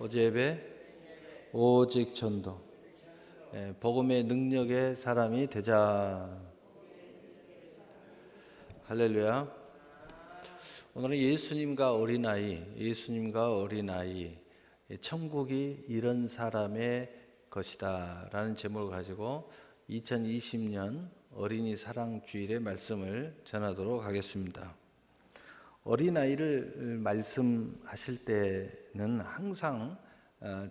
어제 예배 오직 전도. 복음의 능력의 사람이 되자. 할렐루야. 오늘은 예수님과 어린아이, 천국이 이런 사람의 것이다 라는 제목을 가지고 2020년 어린이 사랑주일의 말씀을 전하도록 하겠습니다. 어린아이를 말씀하실 때는 항상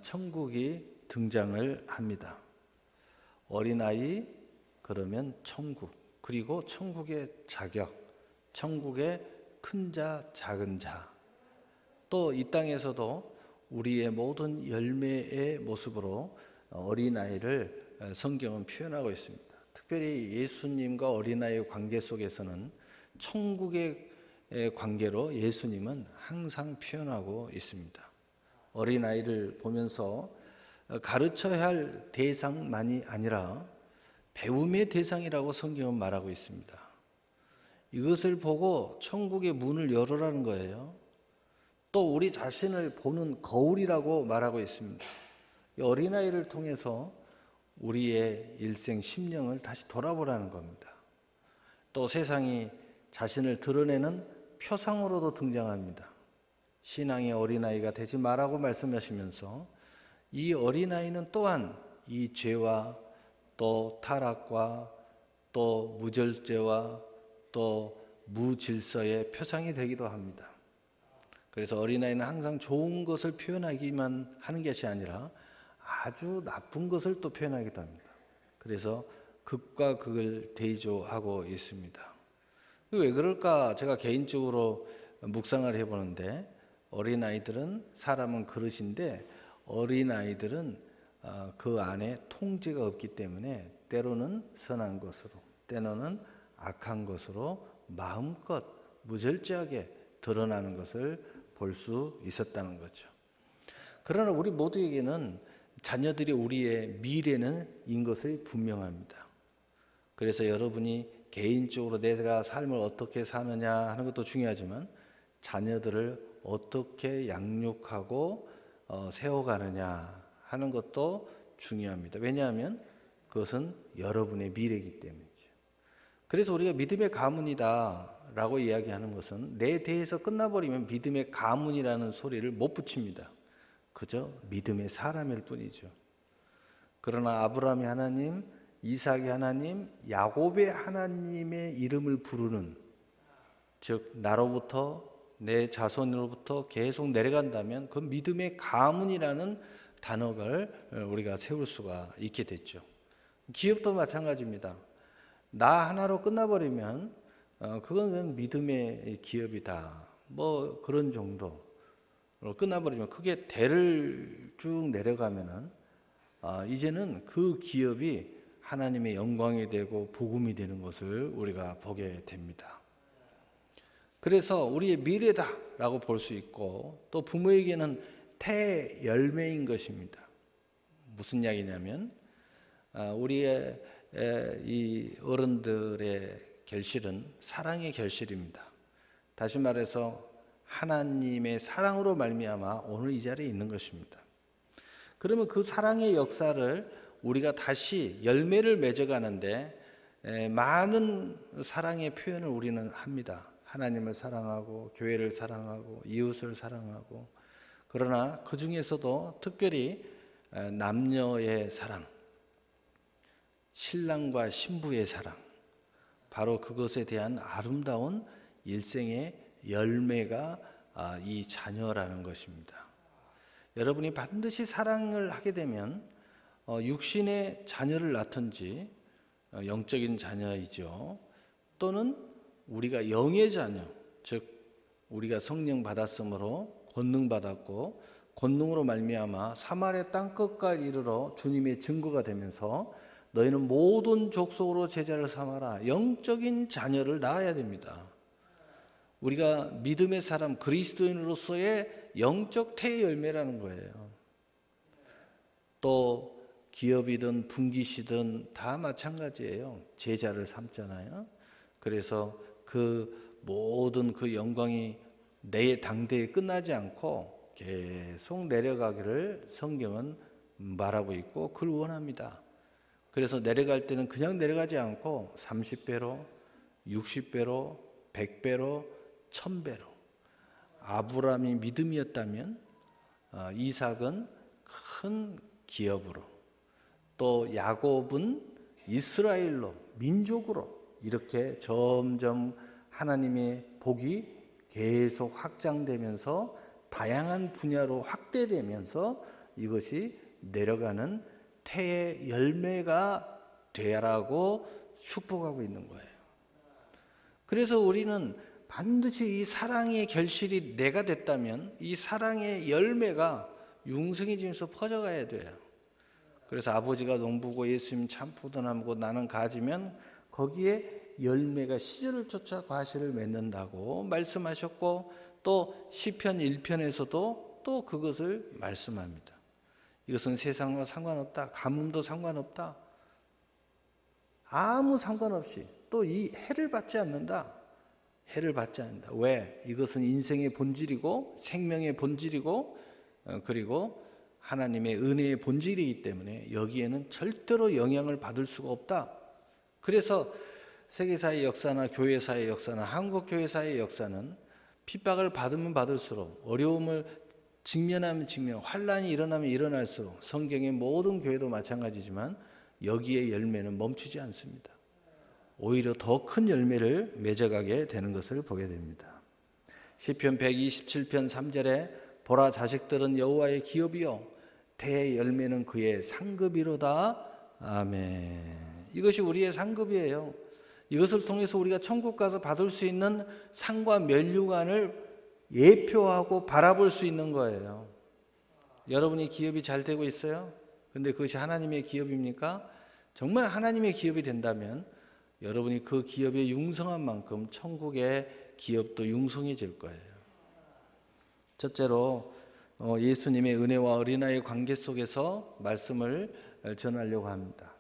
천국이 등장을 합니다. 어린아이 그러면 천국, 그리고 천국의 자격, 천국의 큰 자, 작은 자, 또 이 땅에서도 우리의 모든 열매의 모습으로 어린아이를 성경은 표현하고 있습니다. 특별히 예수님과 어린아이의 관계 속에서는 천국의 관계로 예수님은 항상 표현하고 있습니다. 어린아이를 보면서 가르쳐야 할 대상만이 아니라 배움의 대상이라고 성경은 말하고 있습니다. 이것을 보고 천국의 문을 열어라는 거예요. 또 우리 자신을 보는 거울이라고 말하고 있습니다. 어린아이를 통해서 우리의 일생 심령을 다시 돌아보라는 겁니다. 또 세상이 자신을 드러내는 표상으로도 등장합니다. 신앙의 어린아이가 되지 말라고 말씀하시면서 이 어린아이는 또한 이 죄와 또 타락과 또 무절제와 또 무질서의 표상이 되기도 합니다. 그래서 어린아이는 항상 좋은 것을 표현하기만 하는 것이 아니라 아주 나쁜 것을 또 표현하기도 합니다. 그래서 극과 극을 대조하고 있습니다. 왜 그럴까? 제가 개인적으로 묵상을 해보는데, 어린아이들은 사람은 그릇인데 어린아이들은 그 안에 통제가 없기 때문에 때로는 선한 것으로, 때로는 악한 것으로 마음껏 무절제하게 드러나는 것을 볼 수 있었다는 거죠. 그러나 우리 모두에게는 자녀들이 우리의 미래는 인 것이 분명합니다. 그래서 여러분이 개인적으로 내가 삶을 어떻게 사느냐 하는 것도 중요하지만 자녀들을 어떻게 양육하고 세워가느냐 하는 것도 중요합니다. 왜냐하면 그것은 여러분의 미래이기 때문이죠. 그래서 우리가 믿음의 가문이다 라고 이야기하는 것은 내 대해서 끝나버리면 믿음의 가문이라는 소리를 못 붙입니다. 그저 믿음의 사람일 뿐이죠. 그러나 아브라함의 하나님, 이삭의 하나님, 야곱의 하나님의 이름을 부르는, 즉 나로부터 내 자손으로부터 계속 내려간다면 그 믿음의 가문이라는 단어를 우리가 세울 수가 있게 됐죠. 기업도 마찬가지입니다. 나 하나로 끝나버리면 그건 믿음의 기업이다, 뭐 그런 정도로 끝나버리면, 그게 대를 쭉 내려가면은 이제는 그 기업이 하나님의 영광이 되고 복음이 되는 것을 우리가 보게 됩니다. 그래서 우리의 미래다라고 볼 수 있고, 또 부모에게는 태열매인 것입니다. 무슨 이야기냐면 우리의 이 어른들의 결실은 사랑의 결실입니다. 다시 말해서 하나님의 사랑으로 말미암아 오늘 이 자리에 있는 것입니다. 그러면 그 사랑의 역사를 우리가 다시 열매를 맺어가는데 많은 사랑의 표현을 우리는 합니다. 하나님을 사랑하고 교회를 사랑하고 이웃을 사랑하고, 그러나 그 중에서도 특별히 남녀의 사랑, 신랑과 신부의 사랑, 바로 그것에 대한 아름다운 일생의 열매가 이 자녀라는 것입니다. 여러분이 반드시 사랑을 하게 되면 육신의 자녀를 낳든지, 영적인 자녀이죠, 또는 우리가 영의 자녀, 즉 우리가 성령 받았으므로 권능 받았고 권능으로 말미암아 사마리아 땅 끝까지 이르러 주님의 증거가 되면서 너희는 모든 족속으로 제자를 삼아라, 영적인 자녀를 낳아야 됩니다. 우리가 믿음의 사람, 그리스도인으로서의 영적 태의 열매라는 거예요. 또 기업이든 분깃이든 다 마찬가지예요. 제자를 삼잖아요. 그래서 그 모든 그 영광이 내 당대에 끝나지 않고 계속 내려가기를 성경은 말하고 있고 그걸 원합니다. 그래서 내려갈 때는 그냥 내려가지 않고 30배로, 60배로, 100배로, 1000배로. 아브라함이 믿음이었다면 이삭은 큰 기업으로, 또 야곱은 이스라엘로, 민족으로 이렇게 점점 하나님의 복이 계속 확장되면서 다양한 분야로 확대되면서 이것이 내려가는 태의 열매가 되라고 축복하고 있는 거예요. 그래서 우리는 반드시 이 사랑의 결실이 내가 됐다면 이 사랑의 열매가 융성해지면서 퍼져가야 돼요. 그래서 아버지가 농부고 예수님 참포도나무고 나는 가지면 거기에 열매가 시절을 쫓아 과실을 맺는다고 말씀하셨고, 또 시편 1편에서도 또 그것을 말씀합니다. 이것은 세상과 상관없다, 가뭄도 상관없다, 아무 상관없이 또 이 해를 받지 않는다. 해를 받지 않는다. 왜? 이것은 인생의 본질이고 생명의 본질이고 그리고 하나님의 은혜의 본질이기 때문에 여기에는 절대로 영향을 받을 수가 없다. 그래서 세계사의 역사나 교회사의 역사나 한국교회사의 역사는 핍박을 받으면 받을수록, 어려움을 직면하면 환란이 일어나면 일어날수록, 성경의 모든 교회도 마찬가지지만 여기에 열매는 멈추지 않습니다. 오히려 더 큰 열매를 맺어가게 되는 것을 보게 됩니다. 시편 127편 3절에 보라, 자식들은 여호와의 기업이요 대의 열매는 그의 상급이로다. 아멘. 이것이 우리의 상급이에요. 이것을 통해서 우리가 천국 가서 받을 수 있는 상과 면류관을 예표하고 바라볼 수 있는 거예요. 여러분이 기업이 잘 되고 있어요? 근데 그것이 하나님의 기업입니까? 정말 하나님의 기업이 된다면 여러분이 그 기업에 융성한 만큼 천국의 기업도 융성해질 거예요. 첫째로 예수님의 은혜와 어린아이의 관계 속에서 말씀을 전하려고 합니다.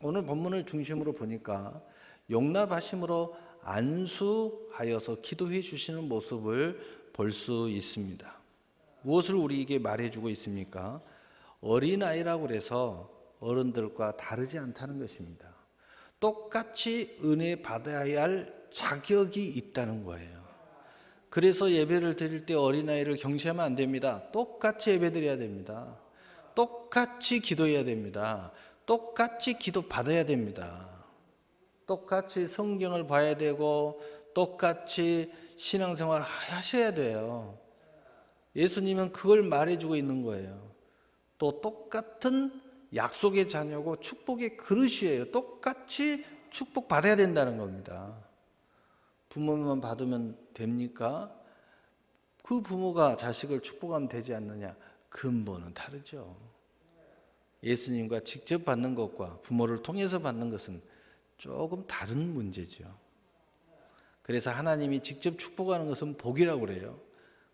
오늘 본문을 중심으로 보니까 용납하심으로 안수하여서 기도해 주시는 모습을 볼 수 있습니다. 무엇을 우리에게 말해주고 있습니까? 어린아이라고 해서 어른들과 다르지 않다는 것입니다. 똑같이 은혜 받아야 할 자격이 있다는 거예요. 그래서 예배를 드릴 때 어린아이를 경시하면 안 됩니다. 똑같이 예배 드려야 됩니다. 똑같이 기도해야 됩니다. 똑같이 기도 받아야 됩니다. 똑같이 성경을 봐야 되고 똑같이 신앙생활 하셔야 돼요. 예수님은 그걸 말해주고 있는 거예요. 또 똑같은 약속의 자녀고 축복의 그릇이에요. 똑같이 축복받아야 된다는 겁니다. 부모만 받으면 됩니까? 그 부모가 자식을 축복하면 되지 않느냐? 근본은 다르죠. 예수님과 직접 받는 것과 부모를 통해서 받는 것은 조금 다른 문제죠. 그래서 하나님이 직접 축복하는 것은 복이라고 그래요.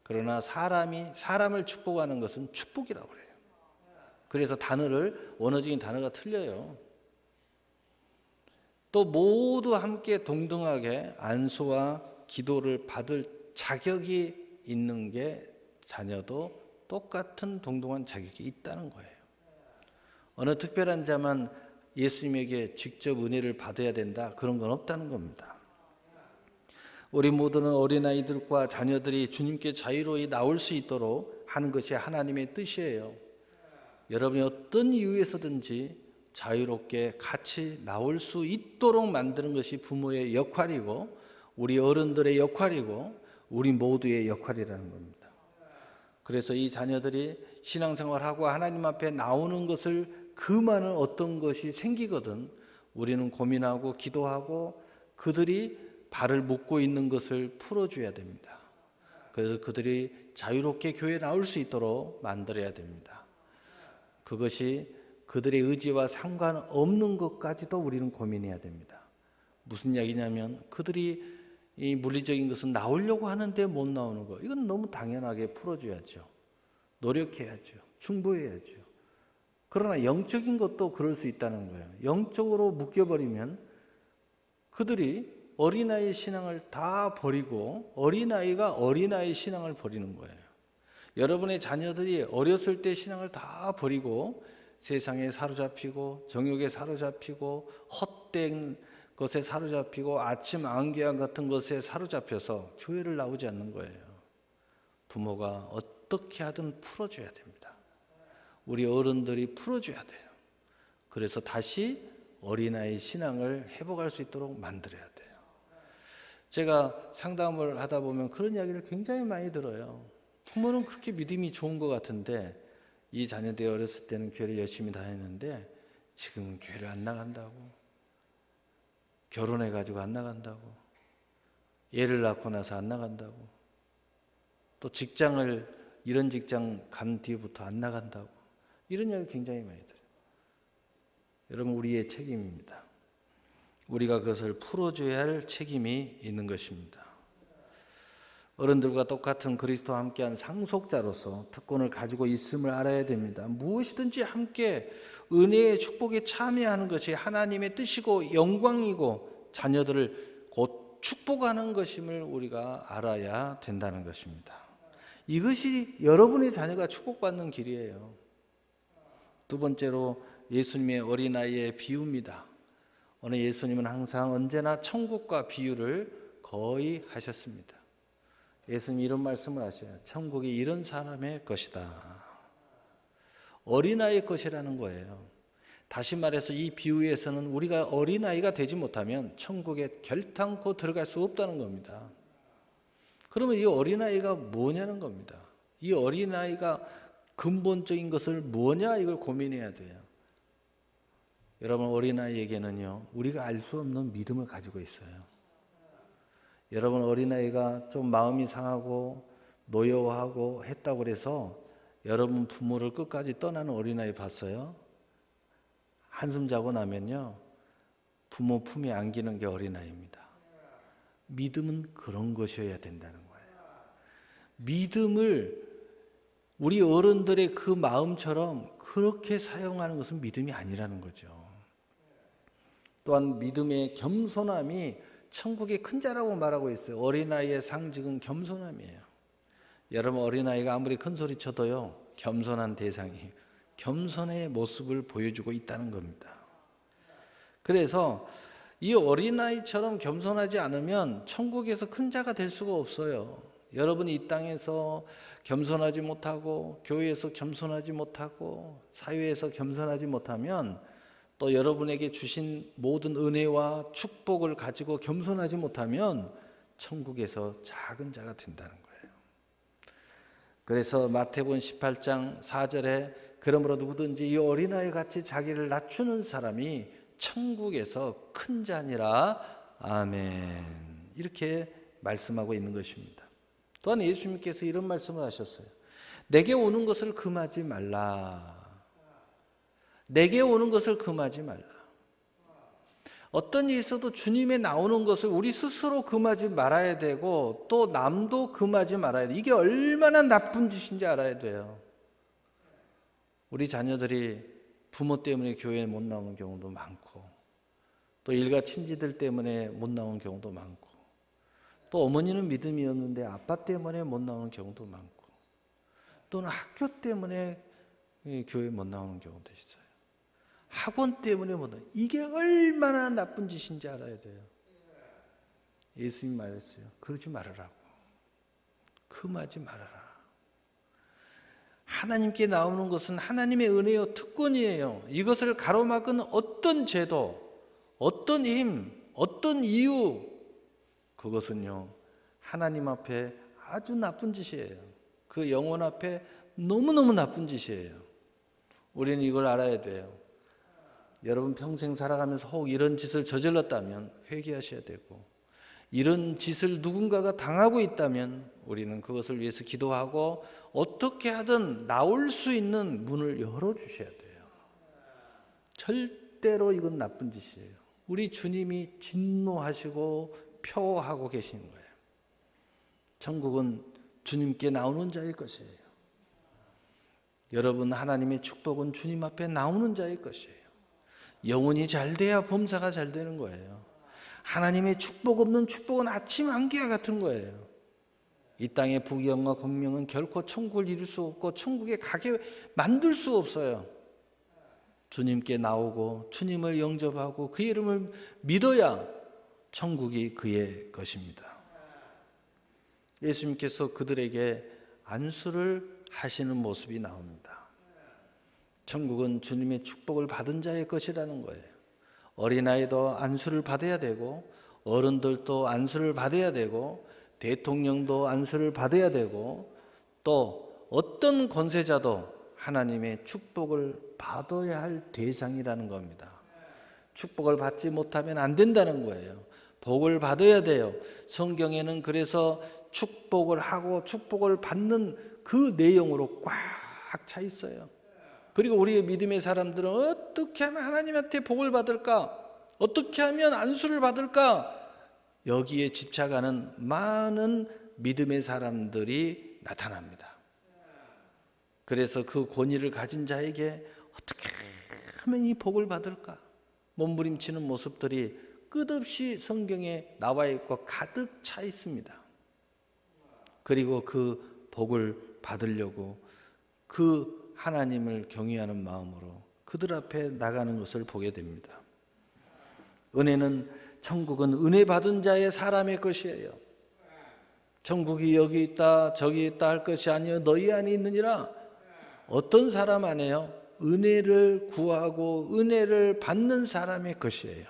그러나 사람을 축복하는 것은 축복이라고 그래요. 그래서 원어적인 단어가 틀려요. 또 모두 함께 동등하게 안수와 기도를 받을 자격이 있는 게 자녀도 똑같은 동등한 자격이 있다는 거예요. 어느 특별한 자만 예수님에게 직접 은혜를 받아야 된다, 그런 건 없다는 겁니다. 우리 모두는 어린아이들과 자녀들이 주님께 자유로이 나올 수 있도록 하는 것이 하나님의 뜻이에요. 여러분이 어떤 이유에서든지 자유롭게 같이 나올 수 있도록 만드는 것이 부모의 역할이고 우리 어른들의 역할이고 우리 모두의 역할이라는 겁니다. 그래서 이 자녀들이 신앙생활하고 하나님 앞에 나오는 것을 그 많은 어떤 것이 생기거든 우리는 고민하고 기도하고 그들이 발을 묶고 있는 것을 풀어줘야 됩니다. 그래서 그들이 자유롭게 교회에 나올 수 있도록 만들어야 됩니다. 그것이 그들의 의지와 상관없는 것까지도 우리는 고민해야 됩니다. 무슨 이야기냐면 그들이 이 물리적인 것은 나오려고 하는데 못 나오는 거, 이건 너무 당연하게 풀어줘야죠. 노력해야죠. 충고해야죠. 그러나 영적인 것도 그럴 수 있다는 거예요. 영적으로 묶여버리면 그들이 어린아이의 신앙을 다 버리고 어린아이가 어린아이의 신앙을 버리는 거예요. 여러분의 자녀들이 어렸을 때 신앙을 다 버리고 세상에 사로잡히고 정욕에 사로잡히고 헛된 것에 사로잡히고 아침 안개와 같은 것에 사로잡혀서 교회를 나오지 않는 거예요. 부모가 어떻게 하든 풀어줘야 됩니다. 우리 어른들이 풀어줘야 돼요. 그래서 다시 어린아이 신앙을 회복할 수 있도록 만들어야 돼요. 제가 상담을 하다 보면 그런 이야기를 굉장히 많이 들어요. 부모는 그렇게 믿음이 좋은 것 같은데 이 자녀들이 어렸을 때는 교회를 열심히 다녔는데 지금은 교회를 안 나간다고, 결혼해가지고 안 나간다고, 애를 낳고 나서 안 나간다고, 또 직장을 이런 직장 간 뒤부터 안 나간다고, 이런 이야기 굉장히 많이 들어요. 여러분, 우리의 책임입니다. 우리가 그것을 풀어줘야 할 책임이 있는 것입니다. 어른들과 똑같은 그리스도와 함께한 상속자로서 특권을 가지고 있음을 알아야 됩니다. 무엇이든지 함께 은혜의 축복에 참여하는 것이 하나님의 뜻이고 영광이고 자녀들을 곧 축복하는 것임을 우리가 알아야 된다는 것입니다. 이것이 여러분의 자녀가 축복받는 길이에요. 두 번째로 예수님의 어린아이의 비유입니다. 오늘 예수님은 항상 언제나 천국과 비유를 거의 하셨습니다. 예수님이 이런 말씀을 하셔요. 천국이 이런 사람의 것이다. 어린아이의 것이라는 거예요. 다시 말해서 이 비유에서는 우리가 어린아이가 되지 못하면 천국에 결탄코 들어갈 수 없다는 겁니다. 그러면 이 어린아이가 뭐냐는 겁니다. 이 어린아이가 근본적인 것을 뭐냐 이걸 고민해야 돼요. 여러분, 어린아이에게는요, 우리가 알 수 없는 믿음을 가지고 있어요. 여러분, 어린아이가 좀 마음이 상하고 노여워하고 했다고 해서 여러분 부모를 끝까지 떠나는 어린아이 봤어요? 한숨 자고 나면요, 부모 품에 안기는 게 어린아이입니다. 믿음은 그런 것이어야 된다는 거예요. 믿음을 우리 어른들의 그 마음처럼 그렇게 사용하는 것은 믿음이 아니라는 거죠. 또한 믿음의 겸손함이 천국의 큰 자라고 말하고 있어요. 어린아이의 상징은 겸손함이에요. 여러분, 어린아이가 아무리 큰 소리 쳐도요, 겸손한 대상이 겸손의 모습을 보여주고 있다는 겁니다. 그래서 이 어린아이처럼 겸손하지 않으면 천국에서 큰 자가 될 수가 없어요. 여러분이 이 땅에서 겸손하지 못하고 교회에서 겸손하지 못하고 사회에서 겸손하지 못하면 또 여러분에게 주신 모든 은혜와 축복을 가지고 겸손하지 못하면 천국에서 작은 자가 된다는 거예요. 그래서 마태복음 18장 4절에 그러므로 누구든지 이 어린아이 같이 자기를 낮추는 사람이 천국에서 큰 자니라. 아멘. 이렇게 말씀하고 있는 것입니다. 또한 예수님께서 이런 말씀을 하셨어요. 내게 오는 것을 금하지 말라. 내게 오는 것을 금하지 말라. 어떤 일이 있어도 주님의 나오는 것을 우리 스스로 금하지 말아야 되고 또 남도 금하지 말아야 돼. 이게 얼마나 나쁜 짓인지 알아야 돼요. 우리 자녀들이 부모 때문에 교회에 못 나오는 경우도 많고 또 일가 친지들 때문에 못 나오는 경우도 많고 또 어머니는 믿음이었는데 아빠 때문에 못 나오는 경우도 많고 또는 학교 때문에 교회에 못 나오는 경우도 있어요. 학원 때문에 못 나오는, 이게 얼마나 나쁜 짓인지 알아야 돼요. 예수님 말했어요. 그러지 말으라고. 금하지 말아라. 하나님께 나오는 것은 하나님의 은혜요 특권이에요. 이것을 가로막은 어떤 제도, 어떤 힘, 어떤 이유, 그것은요 하나님 앞에 아주 나쁜 짓이에요. 그 영혼 앞에 너무너무 나쁜 짓이에요. 우리는 이걸 알아야 돼요. 여러분 평생 살아가면서 혹 이런 짓을 저질렀다면 회개하셔야 되고 이런 짓을 누군가가 당하고 있다면 우리는 그것을 위해서 기도하고 어떻게 하든 나올 수 있는 문을 열어주셔야 돼요. 절대로 이건 나쁜 짓이에요. 우리 주님이 진노하시고 표하고 계시는 거예요. 천국은 주님께 나오는 자일 것이에요. 여러분, 하나님의 축복은 주님 앞에 나오는 자일 것이에요. 영혼이 잘 돼야 범사가 잘 되는 거예요. 하나님의 축복 없는 축복은 아침 안개와 같은 거예요. 이 땅의 부귀영화 권명은 결코 천국을 이룰 수 없고 천국에 가게 만들 수 없어요. 주님께 나오고 주님을 영접하고 그 이름을 믿어야 천국이 그의 것입니다. 예수님께서 그들에게 안수를 하시는 모습이 나옵니다. 천국은 주님의 축복을 받은 자의 것이라는 거예요. 어린아이도 안수를 받아야 되고 어른들도 안수를 받아야 되고 대통령도 안수를 받아야 되고 또 어떤 권세자도 하나님의 축복을 받아야 할 대상이라는 겁니다. 축복을 받지 못하면 안 된다는 거예요. 복을 받아야 돼요. 성경에는 그래서 축복을 하고 축복을 받는 그 내용으로 꽉 차 있어요. 그리고 우리의 믿음의 사람들은 어떻게 하면 하나님한테 복을 받을까? 어떻게 하면 안수를 받을까? 여기에 집착하는 많은 믿음의 사람들이 나타납니다. 그래서 그 권위를 가진 자에게 어떻게 하면 이 복을 받을까? 몸부림치는 모습들이 끝없이 성경에 나와 있고 가득 차 있습니다. 그리고 그 복을 받으려고 그 하나님을 경외하는 마음으로 그들 앞에 나가는 것을 보게 됩니다. 은혜는 천국은 은혜 받은 자의 사람의 것이에요. 천국이 여기 있다 저기 있다 할 것이 아니요 너희 안에 있느니라. 어떤 사람 안에요? 은혜를 구하고 은혜를 받는 사람의 것이에요.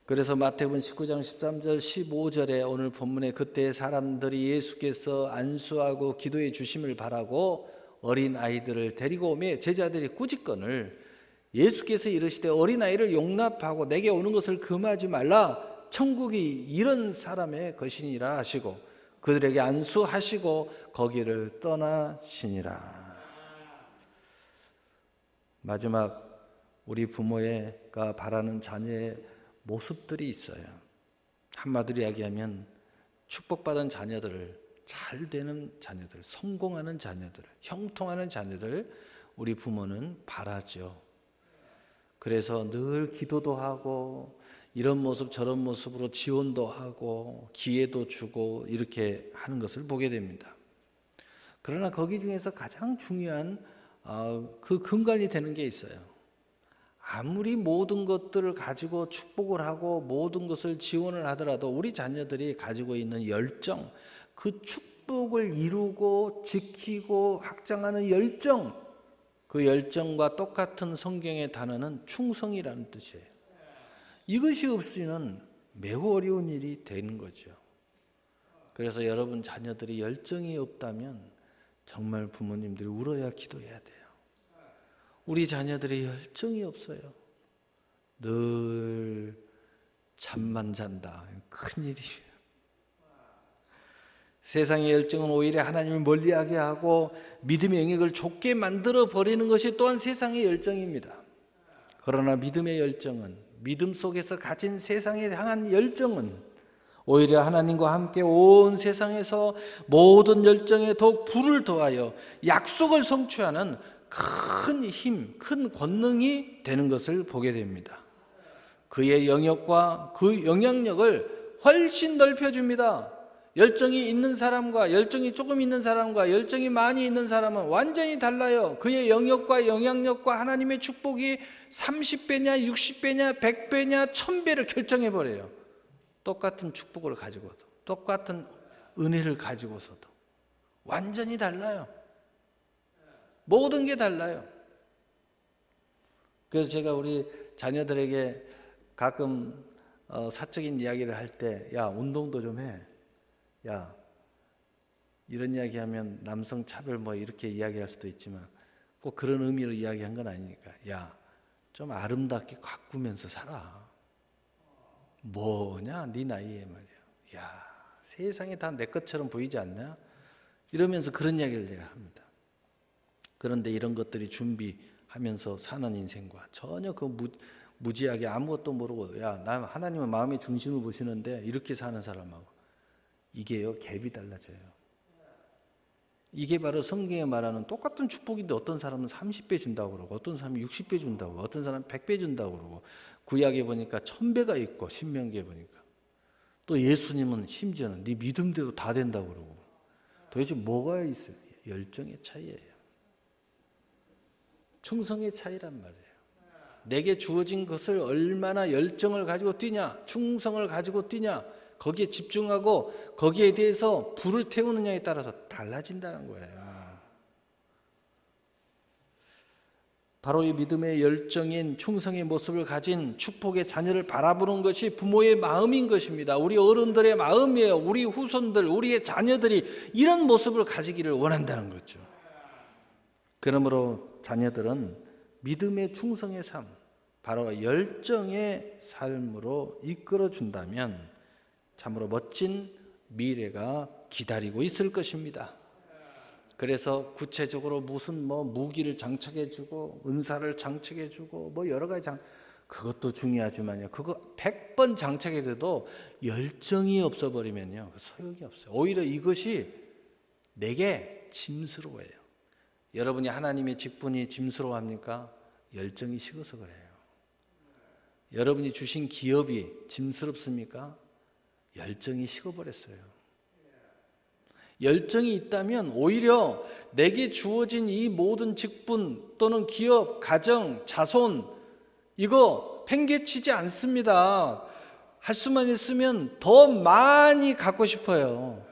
그래서 마태복음 19장 13절 15절에 오늘 본문에 그때 사람들이 예수께서 안수하고 기도해 주심을 바라고 어린 아이들을 데리고 오매 제자들이 꾸짖거늘 예수께서 이르시되 어린아이를 용납하고 내게 오는 것을 금하지 말라. 천국이 이런 사람의 것이니라 하시고 그들에게 안수하시고 거기를 떠나시니라. 마지막 우리 부모가 바라는 자녀의 모습들이 있어요. 한마디로 이야기하면 축복받은 자녀들을 잘 되는 자녀들, 성공하는 자녀들, 형통하는 자녀들 우리 부모는 바라죠. 그래서 늘 기도도 하고 이런 모습 저런 모습으로 지원도 하고 기회도 주고 이렇게 하는 것을 보게 됩니다. 그러나 거기 중에서 가장 중요한 그 근간이 되는 게 있어요. 아무리 모든 것들을 가지고 축복을 하고 모든 것을 지원을 하더라도 우리 자녀들이 가지고 있는 열정, 그 축복을 이루고 지키고 확장하는 열정, 그 열정과 똑같은 성경의 단어는 충성이라는 뜻이에요. 이것이 없이는 매우 어려운 일이 되는 거죠. 그래서 여러분 자녀들이 열정이 없다면 정말 부모님들이 울어야 기도해야 돼요. 우리 자녀들이 열정이 없어요. 늘 잠만 잔다. 큰일이에요. 세상의 열정은 오히려 하나님을 멀리하게 하고 믿음의 영역을 좁게 만들어 버리는 것이 또한 세상의 열정입니다. 그러나 믿음의 열정은, 믿음 속에서 가진 세상에 향한 열정은 오히려 하나님과 함께 온 세상에서 모든 열정에 더욱 불을 더하여 약속을 성취하는 큰 힘, 큰 권능이 되는 것을 보게 됩니다. 그의 영역과 그 영향력을 훨씬 넓혀줍니다. 열정이 있는 사람과 열정이 조금 있는 사람과 열정이 많이 있는 사람은 완전히 달라요. 그의 영역과 영향력과 하나님의 축복이 30배냐 60배냐 100배냐 1000배를 결정해버려요. 똑같은 축복을 가지고도 똑같은 은혜를 가지고서도 완전히 달라요. 모든 게 달라요. 그래서 제가 우리 자녀들에게 가끔 사적인 이야기를 할 때 야 운동도 좀 해. 야 이런 이야기하면 남성 차별 뭐 이렇게 이야기할 수도 있지만 꼭 그런 의미로 이야기한 건 아니니까 야 좀 아름답게 가꾸면서 살아. 뭐냐 네 나이에 말이야. 야 세상이 다 내 것처럼 보이지 않냐? 이러면서 그런 이야기를 제가 합니다. 그런데 이런 것들이 준비하면서 사는 인생과 전혀 그 무지하게 아무것도 모르고 야 나 하나님은 마음의 중심을 보시는데 이렇게 사는 사람하고 이게요 갭이 달라져요. 이게 바로 성경에 말하는 똑같은 축복인데 어떤 사람은 30배 준다고 그러고 어떤 사람은 60배 준다고 어떤 사람은 100배 준다고 그러고 구약에 보니까 1000배가 있고 신명기에 보니까 또 예수님은 심지어는 네 믿음대로 다 된다고 그러고. 도대체 뭐가 있어요? 열정의 차이예요. 충성의 차이란 말이에요. 내게 주어진 것을 얼마나 열정을 가지고 뛰냐, 충성을 가지고 뛰냐, 거기에 집중하고 거기에 대해서 불을 태우느냐에 따라서 달라진다는 거예요. 바로 이 믿음의 열정인 충성의 모습을 가진 축복의 자녀를 바라보는 것이 부모의 마음인 것입니다. 우리 어른들의 마음이에요. 우리 후손들, 우리의 자녀들이 이런 모습을 가지기를 원한다는 거죠. 그러므로 자녀들은 믿음의 충성의 삶, 바로 열정의 삶으로 이끌어준다면 참으로 멋진 미래가 기다리고 있을 것입니다. 그래서 구체적으로 무슨 무기를 장착해주고 은사를 장착해주고 여러 가지 그것도 중요하지만요. 그거 100번 장착해도 열정이 없어버리면요, 소용이 없어요. 오히려 이것이 내게 짐스러워요. 여러분이 하나님의 직분이 짐스러워합니까? 열정이 식어서 그래요. 여러분이 주신 기업이 짐스럽습니까? 열정이 식어버렸어요. 열정이 있다면 오히려 내게 주어진 이 모든 직분 또는 기업, 가정, 자손 이거 팽개치지 않습니다. 할 수만 있으면 더 많이 갖고 싶어요.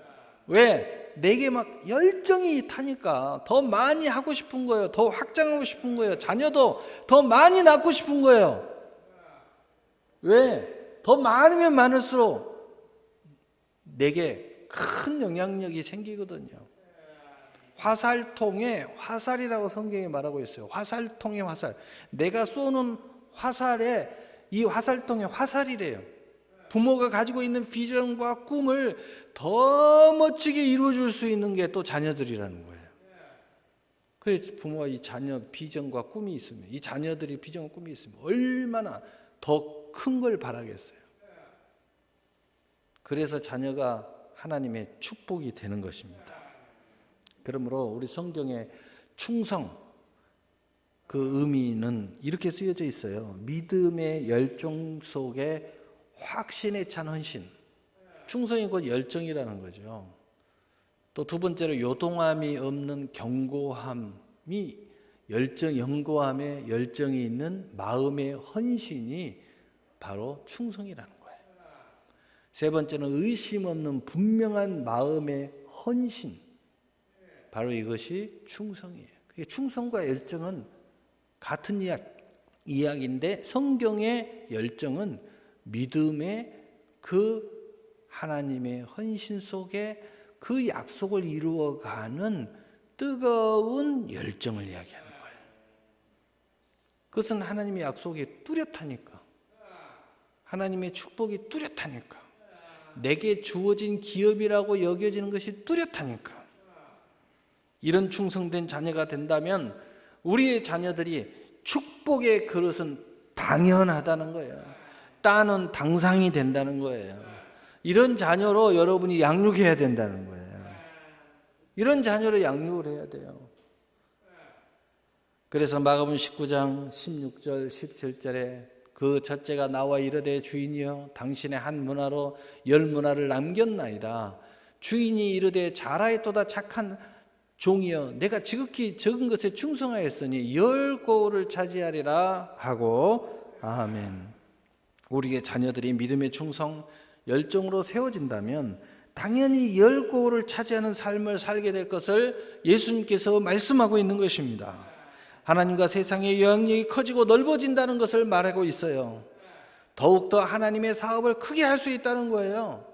왜? 내게 막 열정이 타니까 더 많이 하고 싶은 거예요. 더 확장하고 싶은 거예요. 자녀도 더 많이 낳고 싶은 거예요. 왜? 더 많으면 많을수록 내게 큰 영향력이 생기거든요. 화살통에 화살이라고 성경에 말하고 있어요. 화살통에 화살. 내가 쏘는 화살에 이 화살통에 화살이래요. 부모가 가지고 있는 비전과 꿈을 더 멋지게 이루어줄 수 있는 게 또 자녀들이라는 거예요. 그래서 부모가 이 자녀 비전과 꿈이 있으면, 이 자녀들이 비전과 꿈이 있으면 얼마나 더 큰 걸 바라겠어요. 그래서 자녀가 하나님의 축복이 되는 것입니다. 그러므로 우리 성경에 충성 그 의미는 이렇게 쓰여져 있어요. 믿음의 열정 속에 확신에 찬 헌신. 충성이 곧 열정이라는 거죠. 또 두 번째로 요동함이 없는 견고함이 견고함에 열정이 있는 마음의 헌신이 바로 충성이라는 거예요. 세 번째는 의심 없는 분명한 마음의 헌신. 바로 이것이 충성이에요. 충성과 열정은 같은 이야기인데 성경의 열정은 믿음의 그 하나님의 헌신 속에 그 약속을 이루어가는 뜨거운 열정을 이야기하는 거예요. 그것은 하나님의 약속이 뚜렷하니까, 하나님의 축복이 뚜렷하니까, 내게 주어진 기업이라고 여겨지는 것이 뚜렷하니까. 이런 충성된 자녀가 된다면 우리의 자녀들이 축복의 그릇은 당연하다는 거예요. 따는 당상이 된다는 거예요. 이런 자녀로 여러분이 양육해야 된다는 거예요. 이런 자녀를 양육을 해야 돼요. 그래서 마가복음 19장 16절 17절에 그 첫째가 나와 이르되 주인이여 당신의 한 문화로 10문화를 남겼나이다. 주인이 이르되 잘하였도다 착한 종이여 내가 지극히 적은 것에 충성하였으니 10고를 차지하리라 하고. 아멘. 우리의 자녀들이 믿음의 충성 열정으로 세워진다면 당연히 10고를 차지하는 삶을 살게 될 것을 예수님께서 말씀하고 있는 것입니다. 하나님과 세상의 영향력이 커지고 넓어진다는 것을 말하고 있어요. 더욱더 하나님의 사업을 크게 할 수 있다는 거예요.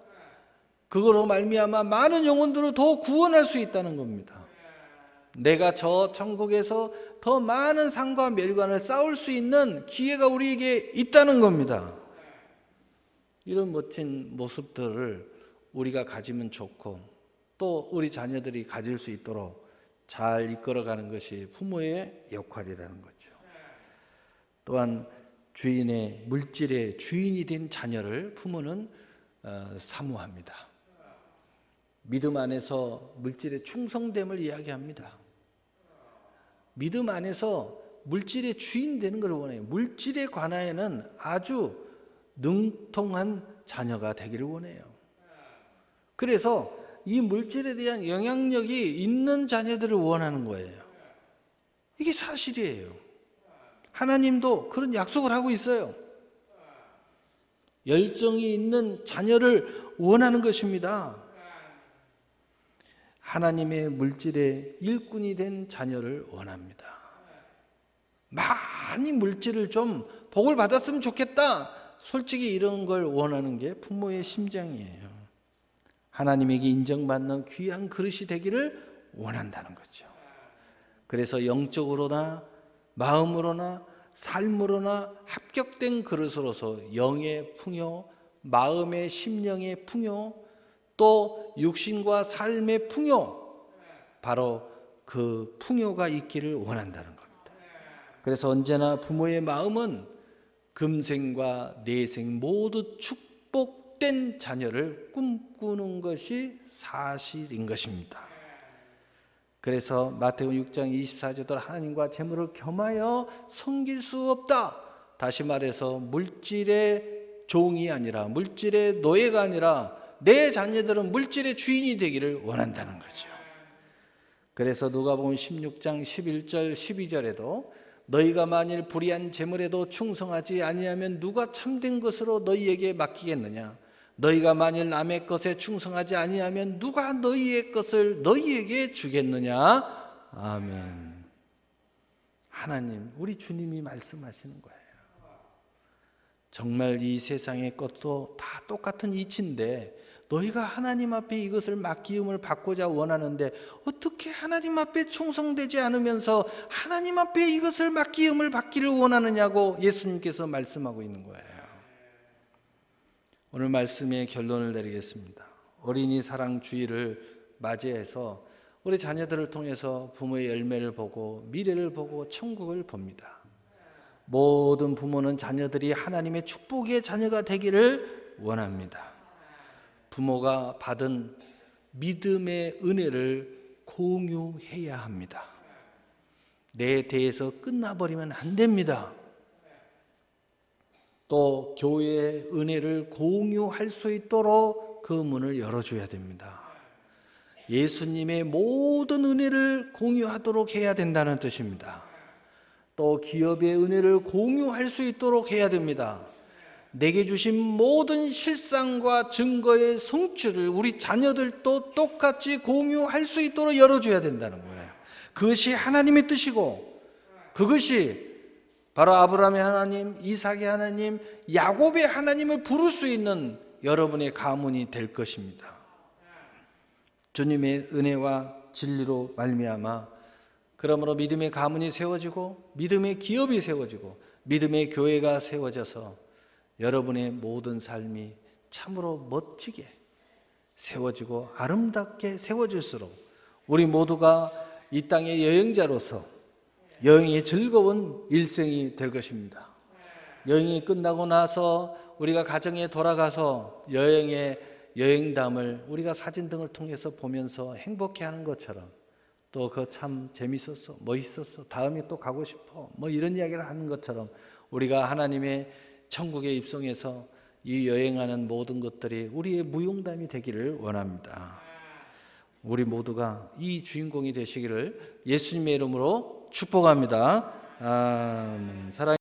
그거로 말미암아 많은 영혼들을 더 구원할 수 있다는 겁니다. 내가 저 천국에서 더 많은 상과 멸관을 쌓을 수 있는 기회가 우리에게 있다는 겁니다. 이런 멋진 모습들을 우리가 가지면 좋고 또 우리 자녀들이 가질 수 있도록 잘 이끌어가는 것이 부모의 역할이라는 거죠. 또한 주인의 물질의 주인이 된 자녀를 부모는 사모합니다. 믿음 안에서 물질의 충성됨을 이야기합니다. 믿음 안에서 물질의 주인 되는 걸 원해요. 물질에 관하여는 아주 능통한 자녀가 되기를 원해요. 그래서 이 물질에 대한 영향력이 있는 자녀들을 원하는 거예요. 이게 사실이에요. 하나님도 그런 약속을 하고 있어요. 열정이 있는 자녀를 원하는 것입니다. 하나님의 물질의 일꾼이 된 자녀를 원합니다. 많이 물질을 좀 복을 받았으면 좋겠다. 솔직히 이런 걸 원하는 게 부모의 심정이에요. 하나님에게 인정받는 귀한 그릇이 되기를 원한다는 거죠. 그래서 영적으로나 마음으로나 삶으로나 합격된 그릇으로서 영의 풍요, 마음의 심령의 풍요, 또 육신과 삶의 풍요, 바로 그 풍요가 있기를 원한다는 겁니다. 그래서 언제나 부모의 마음은 금생과 내생 모두 축복된 자녀를 꿈꾸는 것이 사실인 것입니다. 그래서 마태복음 6장 24절도 하나님과 재물을 겸하여 섬길 수 없다. 다시 말해서 물질의 종이 아니라, 물질의 노예가 아니라 내 자녀들은 물질의 주인이 되기를 원한다는 거죠. 그래서 누가복음 16장 11절 12절에도 너희가 만일 불의한 재물에도 충성하지 아니하면 누가 참된 것으로 너희에게 맡기겠느냐? 너희가 만일 남의 것에 충성하지 아니하면 누가 너희의 것을 너희에게 주겠느냐? 아멘. 하나님, 우리 주님이 말씀하시는 거예요. 정말 이 세상의 것도 다 똑같은 이치인데 너희가 하나님 앞에 이것을 맡기움을 받고자 원하는데 어떻게 하나님 앞에 충성되지 않으면서 하나님 앞에 이것을 맡기움을 받기를 원하느냐고 예수님께서 말씀하고 있는 거예요. 오늘 말씀의 결론을 내리겠습니다. 어린이 사랑 주일을 맞이해서 우리 자녀들을 통해서 부모의 열매를 보고 미래를 보고 천국을 봅니다. 모든 부모는 자녀들이 하나님의 축복의 자녀가 되기를 원합니다. 부모가 받은 믿음의 은혜를 공유해야 합니다. 내 대에서 끝나버리면 안 됩니다. 또 교회의 은혜를 공유할 수 있도록 그 문을 열어줘야 됩니다. 예수님의 모든 은혜를 공유하도록 해야 된다는 뜻입니다. 또 기업의 은혜를 공유할 수 있도록 해야 됩니다. 내게 주신 모든 실상과 증거의 성취를 우리 자녀들도 똑같이 공유할 수 있도록 열어줘야 된다는 거예요. 그것이 하나님의 뜻이고 그것이 바로 아브라함의 하나님, 이삭의 하나님, 야곱의 하나님을 부를 수 있는 여러분의 가문이 될 것입니다. 주님의 은혜와 진리로 말미암아 그러므로 믿음의 가문이 세워지고 믿음의 기업이 세워지고 믿음의 교회가 세워져서 여러분의 모든 삶이 참으로 멋지게 세워지고 아름답게 세워질수록 우리 모두가 이 땅의 여행자로서 여행이 즐거운 일생이 될 것입니다. 여행이 끝나고 나서 우리가 가정에 돌아가서 여행의 여행담을 우리가 사진 등을 통해서 보면서 행복해하는 것처럼 또 그거 참 재밌었어, 멋있었어, 다음에 또 가고 싶어, 뭐 이런 이야기를 하는 것처럼 우리가 하나님의 천국에 입성해서 이 여행하는 모든 것들이 우리의 무용담이 되기를 원합니다. 우리 모두가 이 주인공이 되시기를 예수님의 이름으로 축복합니다. 아멘. 사랑.